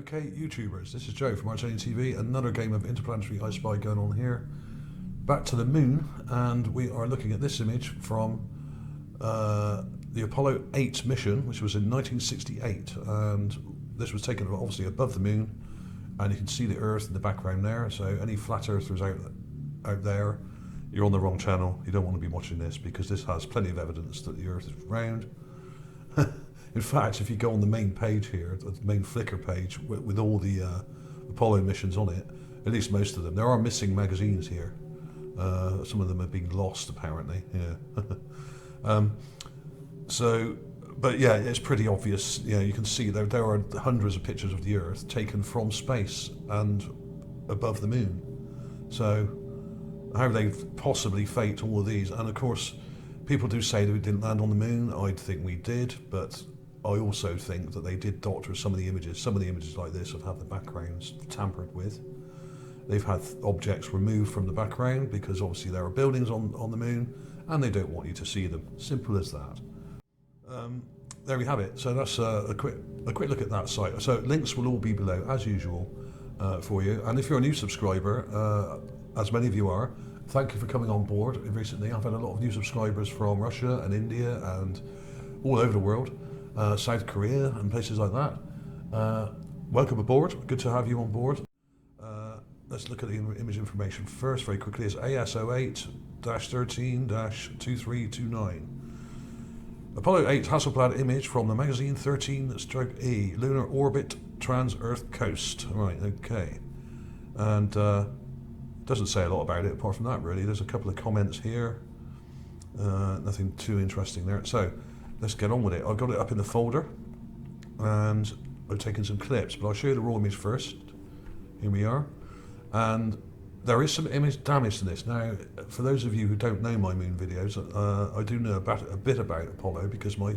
Okay, YouTubers, this is Joe from ArtAlienTV. Another game of interplanetary I Spy going on here. Back to the moon, and we are looking at this image from the Apollo 8 mission, which was in 1968. And this was taken obviously above the moon, and you can see the Earth in the background there. So any flat earthers out there, you're on the wrong channel. You don't want to be watching this because this has plenty of evidence that the Earth is round. In fact, if you go on the main page here, the main Flickr page with all the Apollo missions on it, at least most of them, there are missing magazines here. Some of them have been lost apparently. Yeah. But yeah, it's pretty obvious. You know, you can see there are hundreds of pictures of the Earth taken from space and above the moon. So how they possibly faked all of these? And of course, people do say that we didn't land on the moon. I think we did, but I also think that they did doctor some of the images. Some of the images like this have had the backgrounds tampered with. They've had objects removed from the background because obviously there are buildings on the moon and they don't want you to see them. Simple as that. There we have it. So that's a quick look at that site. So links will all be below as usual for you. And if you're a new subscriber, as many of you are, thank you for coming on board. Recently I've had a lot of new subscribers from Russia and India and all over the world. South Korea and places like that. Welcome aboard, good to have you on board. Let's look at the image information first very quickly. It's AS08-13-2329. Apollo 8 Hasselblad image from the magazine 13-E, Lunar Orbit Trans-Earth Coast. Right, okay. And doesn't say a lot about it apart from that really. There's a couple of comments here. Nothing too interesting there. So let's get on with it. I've got it up in the folder and I've taken some clips, but I'll show you the raw image first. Here we are. And there is some image damage to this. Now, for those of you who don't know my moon videos, I do know a bit about Apollo because my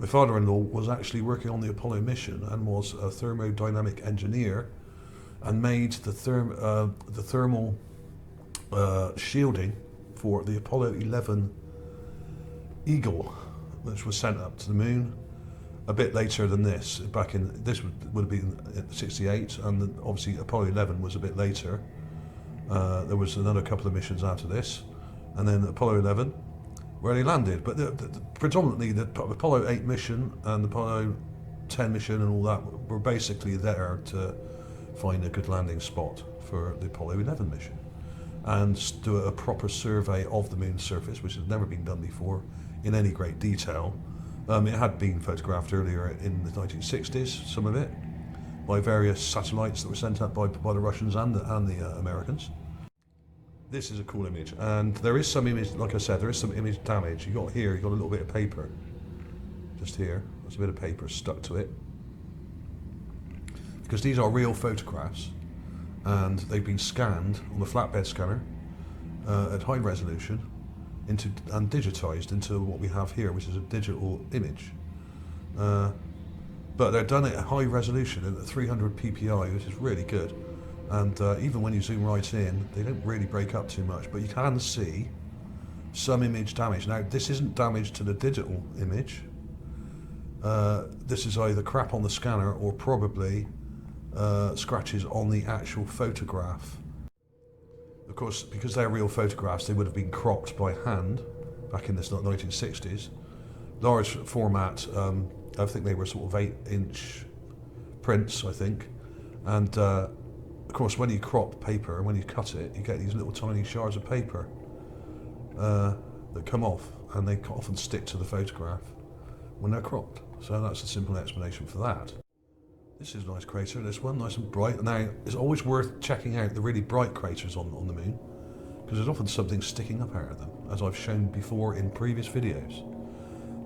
father-in-law was actually working on the Apollo mission and was a thermodynamic engineer and made the thermal shielding for the Apollo 11 Eagle, which was sent up to the moon a bit later than this. This would have been 68, and then obviously Apollo 11 was a bit later. There was another couple of missions after this, and then Apollo 11, where they landed. But predominantly the Apollo 8 mission and the Apollo 10 mission and all that were basically there to find a good landing spot for the Apollo 11 mission and do a proper survey of the moon's surface, which has never been done before in any great detail. It had been photographed earlier in the 1960s, some of it, by various satellites that were sent up by the Russians and the Americans. This is a cool image, and there is some image, like I said, there is some image damage. You got a little bit of paper, just here. There's a bit of paper stuck to it. Because these are real photographs, and they've been scanned on the flatbed scanner at high resolution and digitized into what we have here, which is a digital image. But they're done at high resolution at 300 ppi, which is really good. And even when you zoom right in, they don't really break up too much, but you can see some image damage. Now, this isn't damage to the digital image. This is either crap on the scanner or probably scratches on the actual photograph. Of course, because they're real photographs, they would have been cropped by hand back in the 1960s. Large format, I think they were sort of 8-inch prints, I think. And of course, when you crop paper, when you cut it, you get these little tiny shards of paper that come off, and they often stick to the photograph when they're cropped. So that's a simple explanation for that. This is a nice crater, this one, nice and bright. Now, it's always worth checking out the really bright craters on the moon, because there's often something sticking up out of them, as I've shown before in previous videos.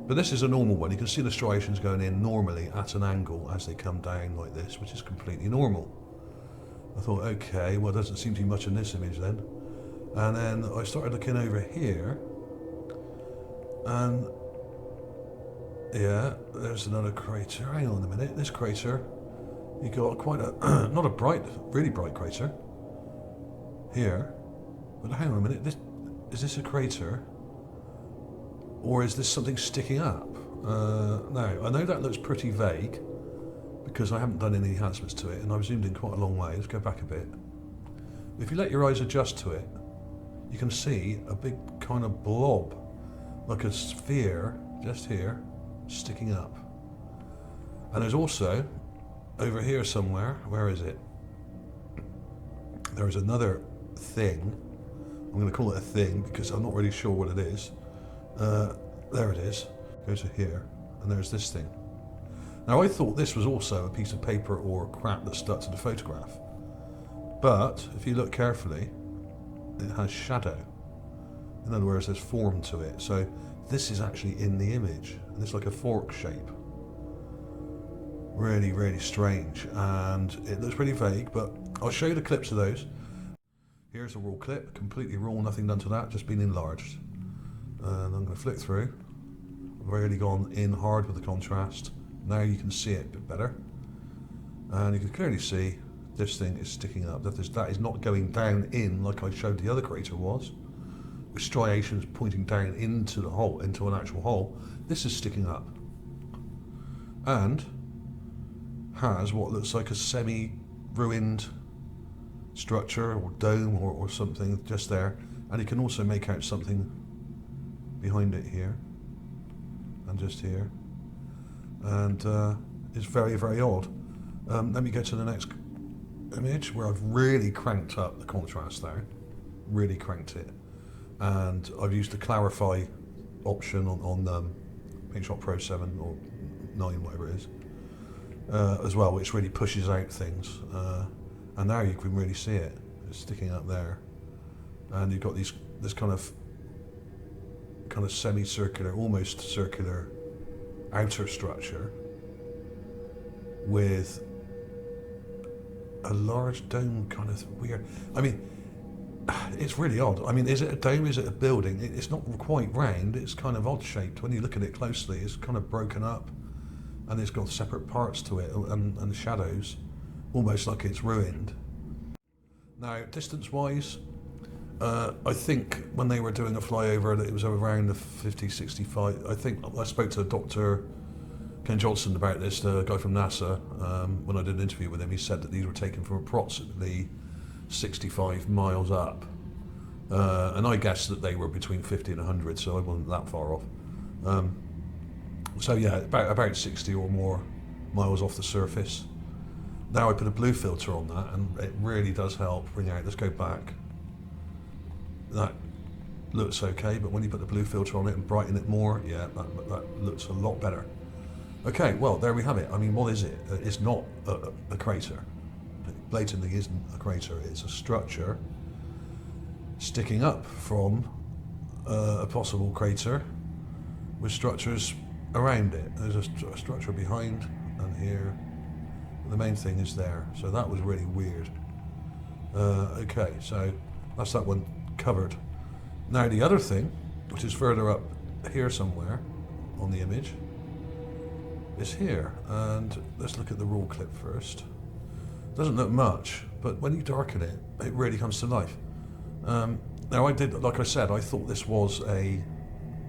But this is a normal one. You can see the striations going in normally at an angle as they come down like this, which is completely normal. I thought, okay, well, there doesn't seem to be much in this image then. And then I started looking over here, and yeah, there's another crater. Hang on a minute, this crater, you got quite a, not a really bright crater here, but hang on a minute, is this a crater? Or is this something sticking up? Now, I know that looks pretty vague, because I haven't done any enhancements to it, and I've zoomed in quite a long way. Let's go back a bit. If you let your eyes adjust to it, you can see a big kind of blob, like a sphere, just here, sticking up. And there's also, over here somewhere, where is it? There's another thing. I'm going to call it a thing because I'm not really sure what it is. There it is. Go to here, and there's this thing. Now I thought this was also a piece of paper or crap that stuck to the photograph. But if you look carefully, it has shadow. In other words, there's form to it. So this is actually in the image, and it's like a fork shape. Really, really strange, and it looks pretty vague, but I'll show you the clips of those. Here's a raw clip, completely raw, nothing done to that, just been enlarged. And I'm going to flick through. I've really gone in hard with the contrast. Now you can see it a bit better. And you can clearly see this thing is sticking up. That is not going down in like I showed the other crater was, with striations pointing down into the hole, into an actual hole. This is sticking up. And has what looks like a semi-ruined structure or dome or something just there, and you can also make out something behind it here and just here, and it's very, very odd. Let me go to the next image where I've really cranked up the contrast there, really cranked it, and I've used the clarify option on PaintShop Pro 7 or 9, whatever it is, as well, which really pushes out things, and now you can really see it. It's sticking up there, and you've got this kind of semicircular, almost circular outer structure with a large dome, kind of weird. I mean, it's really odd. I mean, is it a dome? Is it a building? It's not quite round. It's kind of odd shaped. When you look at it closely, it's kind of broken up, and it's got separate parts to it and shadows, almost like it's ruined. Now, distance-wise, I think when they were doing a flyover that it was around the 50, 65. I think I spoke to Dr. Ken Johnson about this, the guy from NASA, when I did an interview with him. He said that these were taken from approximately 65 miles up. And I guessed that they were between 50 and 100, so I wasn't that far off. So yeah, about 60 or more miles off the surface. Now I put a blue filter on that, and it really does help bring out. Let's go back. That looks okay, but when you put the blue filter on it and brighten it more, yeah, that looks a lot better. Okay, well, there we have it. I mean, what is it? It's not a crater. It blatantly isn't a crater. It's a structure sticking up from a possible crater with structures around it. There's a structure behind and here. The main thing is there, so that was really weird. Okay, so that's that one covered. Now the other thing, which is further up here somewhere on the image, is here. And let's look at the raw clip first. Doesn't look much, but when you darken it, it really comes to life. Now I did, like I said, I thought this was a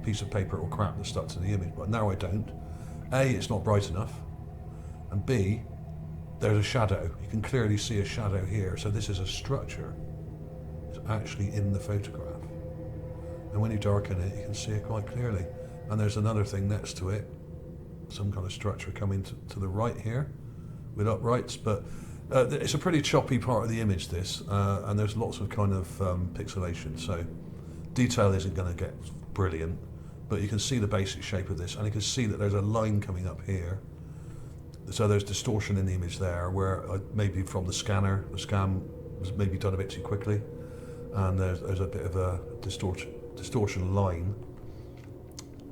piece of paper or crap that stuck to the image, but now I don't. A, it's not bright enough, and B, there's a shadow. You can clearly see a shadow here, so this is a structure. It's actually in the photograph. And when you darken it, you can see it quite clearly. And there's another thing next to it, some kind of structure coming to the right here with uprights, but it's a pretty choppy part of the image, this, and there's lots of kind of pixelation, so detail isn't going to get brilliant, but you can see the basic shape of this, and you can see that there's a line coming up here. So there's distortion in the image there, where maybe from the scanner, the scan was maybe done a bit too quickly, and there's a bit of a distortion line.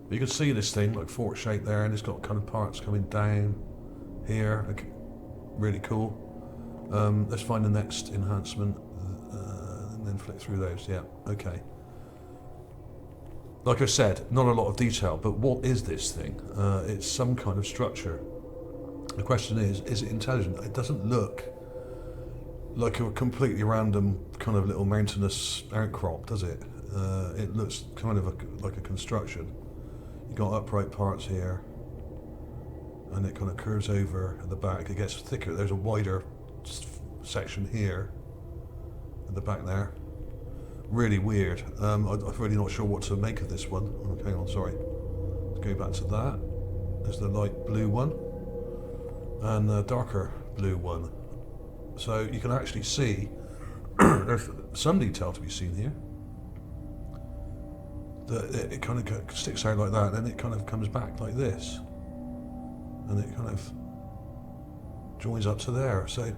But you can see this thing like fork shape there, and it's got kind of parts coming down here. Okay, really cool. Let's find the next enhancement, and then flick through those. Yeah, okay. Like I said, not a lot of detail, but what is this thing? It's some kind of structure. The question is it intelligent? It doesn't look like a completely random kind of little mountainous outcrop, does it? It looks kind of like a construction. You've got upright parts here, and it kind of curves over at the back. It gets thicker. There's a wider section here at the back there. Really weird. I'm really not sure what to make of this one. Oh, hang on, sorry. Let's go back to that. There's the light blue one and the darker blue one. So you can actually see there's some detail to be seen here. It kind of sticks out like that, and then it kind of comes back like this, and it kind of joins up to there. So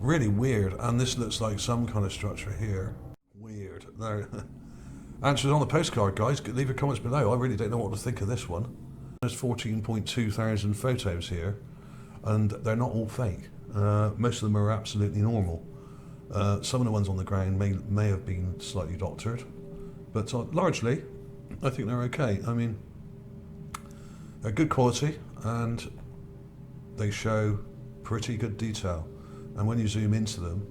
really weird. And this looks like some kind of structure here. Weird. Now, answers on the postcard, guys. Leave your comments below. I really don't know what to think of this one. There's 14.2 thousand photos here, and they're not all fake. Most of them are absolutely normal. Some of the ones on the ground may have been slightly doctored, but largely, I think they're okay. I mean, they're good quality, and they show pretty good detail. And when you zoom into them,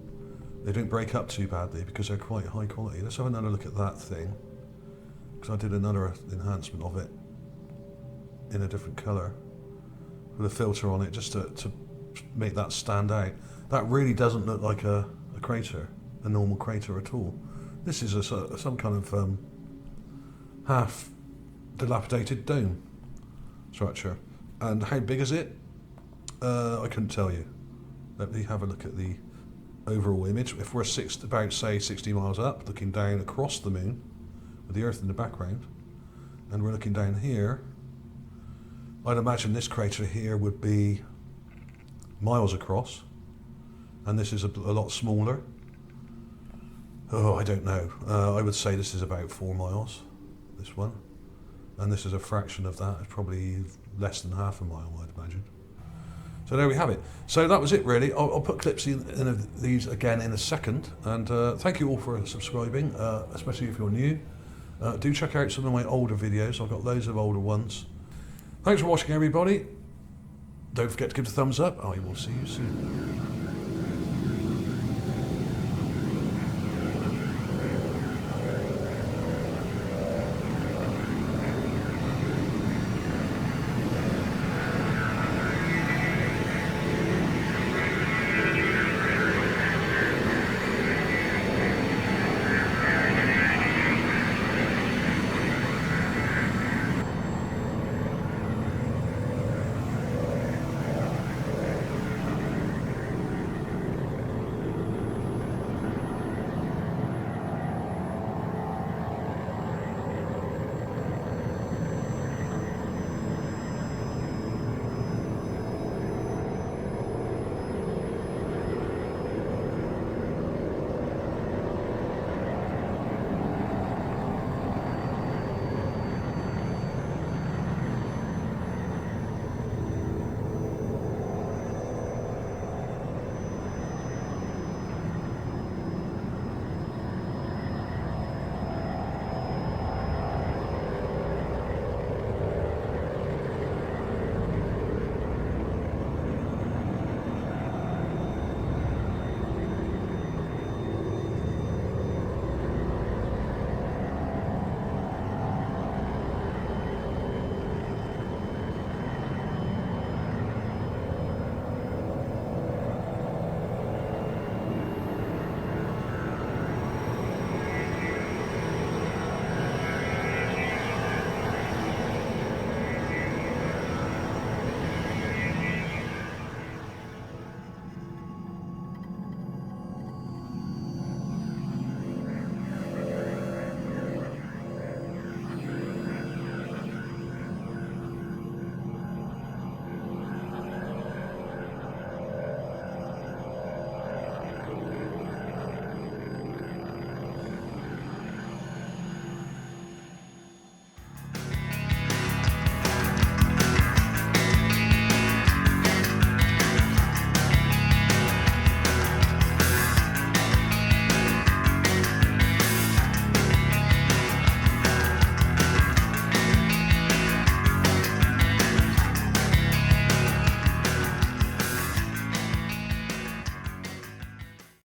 they don't break up too badly because they're quite high quality. Let's have another look at that thing, because I did another enhancement of it in a different colour with a filter on it just to make that stand out. That really doesn't look like a crater, a normal crater at all. This is some kind of half dilapidated dome structure. And how big is it? I couldn't tell you. Let me have a look at the overall image. If we're about, say, 60 miles up, looking down across the moon with the Earth in the background, and we're looking down here, I'd imagine this crater here would be miles across, and this is a lot smaller. Oh, I don't know. I would say this is about 4 miles, this one, and this is a fraction of that. It's probably less than half a mile, I'd imagine. So there we have it. So that was it, really. I'll put clips in of these again in a second, and thank you all for subscribing, especially if you're new. Do check out some of my older videos. I've got loads of older ones. Thanks for watching, everybody. Don't forget to give it a thumbs up. I will see you soon.